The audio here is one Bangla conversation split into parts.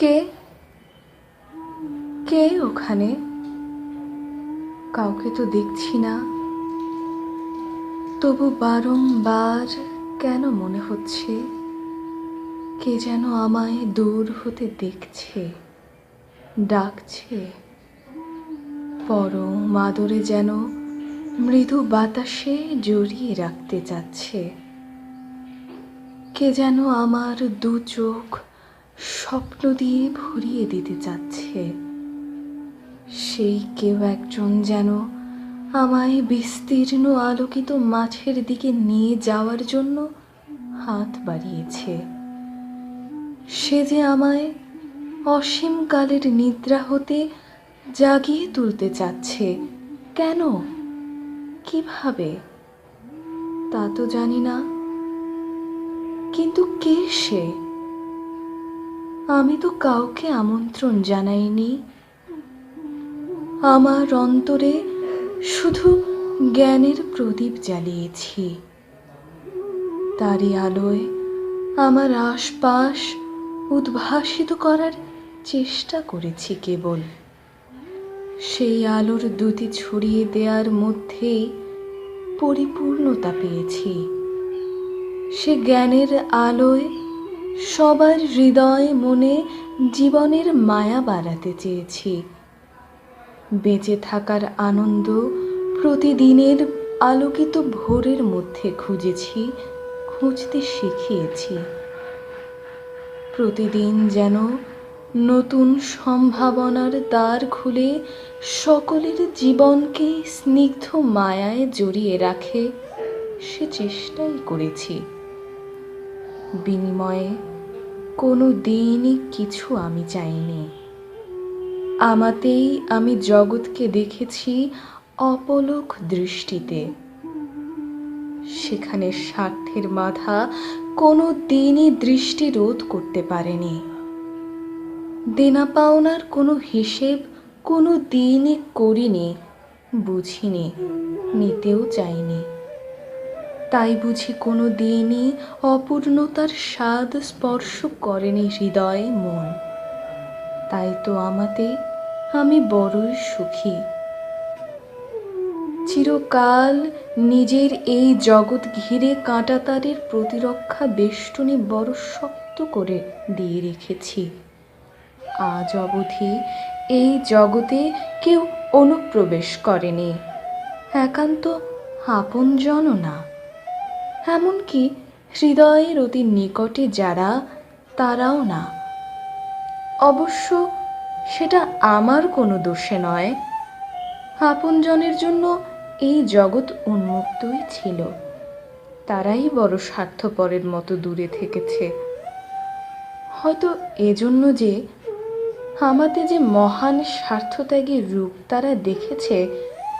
কে কে ওখানে? কাউকে তো দেখছি না, তবু বারংবার কেন মনে হচ্ছে কে যেন আমায় দূর হতে দেখছে, ডাকছে। পরম আদরে যেন মৃদু বাতাসে জড়িয়ে রাখতে চাচ্ছে। কে যেন আমার দু চোখ স্বপ্ন দিয়ে ভরিয়ে দিতে চাচ্ছে। সেই কেউ একজন যেন আমায় বিস্তীর্ণ আলোকিত মাঠের দিকে নিয়ে যাওয়ার জন্য হাত বাড়িয়েছে। সে যে আমায় অসীম কালের নিদ্রা হতে জাগিয়ে তুলতে চাচ্ছে। কেন, কিভাবে, তা তো জানি না, কিন্তু কে সে? আমি তো কাউকে আমন্ত্রণ জানাইনি। আমার অন্তরে শুধু জ্ঞানের প্রদীপ জ্বালিয়েছি। তারই আলোয় আমার আশপাশ উদ্ভাসিত করার চেষ্টা করেছি কেবল। সেই আলোর দ্যুতি ছড়িয়ে দেওয়ার মধ্যেই পরিপূর্ণতা পেয়েছি। সে জ্ঞানের আলোয় সবার হৃদয় মনে জীবনের মায়া বাড়াতে চেয়েছি। বেঁচে থাকার আনন্দ প্রতিদিনের আলোকিত ভোরের মধ্যে খুঁজেছি, খুঁজতে শিখিয়েছি। প্রতিদিন যেন নতুন সম্ভাবনার দ্বার খুলে সকলের জীবনকে স্নিগ্ধ মায়ায় জড়িয়ে রাখে, সে চেষ্টাই করেছি। বিনিময়ে কোনো দিনই কিছু আমি চাইনি। আমাতেই আমি জগৎকে দেখেছি অপলক দৃষ্টিতে। সেখানে স্বার্থের বাধা কোনো দিনই দৃষ্টি রোধ করতে পারেনি। দেনা পাওনার কোনো হিসেব কোনো দিনই করিনি, বুঝিনি, নিতেও চাইনি। তাই বুঝি কোনো দিনই অপূর্ণতার স্বাদ স্পর্শ করেনি হৃদয় মন। তাই তো আমাতে আমি বড়ই সুখী। চিরকাল নিজের এই জগৎ ঘিরে কাঁটাতারের প্রতিরক্ষা বেষ্টনী বড় শক্ত করে দিয়ে রেখেছি। আজ অবধি এই জগতে কেউ অনুপ্রবেশ করেনি, একান্ত আপনজনও না। এমনকি হৃদয়ের অতি নিকটে যারা, তারাও না। অবশ্য সেটা আমার কোনো দোষে নয়। আপনজনের জন্য এই জগৎ উন্মুক্তই ছিল। তারাই বড় স্বার্থপরের মতো দূরে থেকেছে। হয়তো এজন্য যে আমাতে যে মহান স্বার্থত্যাগী রূপ তারা দেখেছে,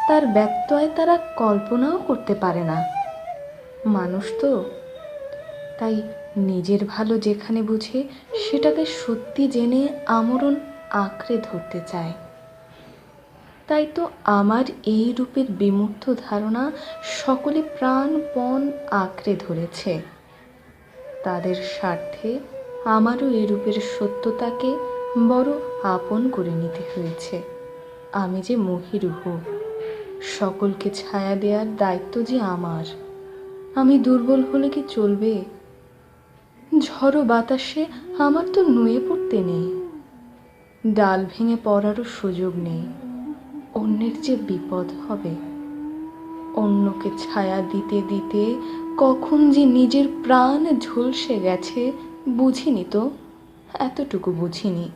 তার ব্যত্যয় তারা কল্পনাও করতে পারে না। মানুষ তো, তাই নিজের ভালো যেখানে বুঝে সেটাকে সত্যি জেনে আমরণ আঁকড়ে ধরতে চায়। তাই তো আমার এই রূপের বিমূর্ত ধারণা সকলে প্রাণপণ আঁকড়ে ধরেছে। তাদের স্বার্থে আমারও এই রূপের সত্যতাকে বড় আপন করে নিতে হয়েছে। আমি যে মহীরুহ, সকলকে ছায়া দেওয়ার দায়িত্ব যে আমার। আমি দুর্বল হলে কি চলবে? ঝড়ো বাতাসে আমার তো নুয়ে পড়তে নেই, ডাল ভেঙে পড়ারও সুযোগ নেই। অন্যের যে বিপদ হবে, অন্যকে ছায়া দিতে দিতে কখন যে নিজের প্রাণ ঝলসে গেছে বুঝিনি তো, এতটুকু বুঝিনি।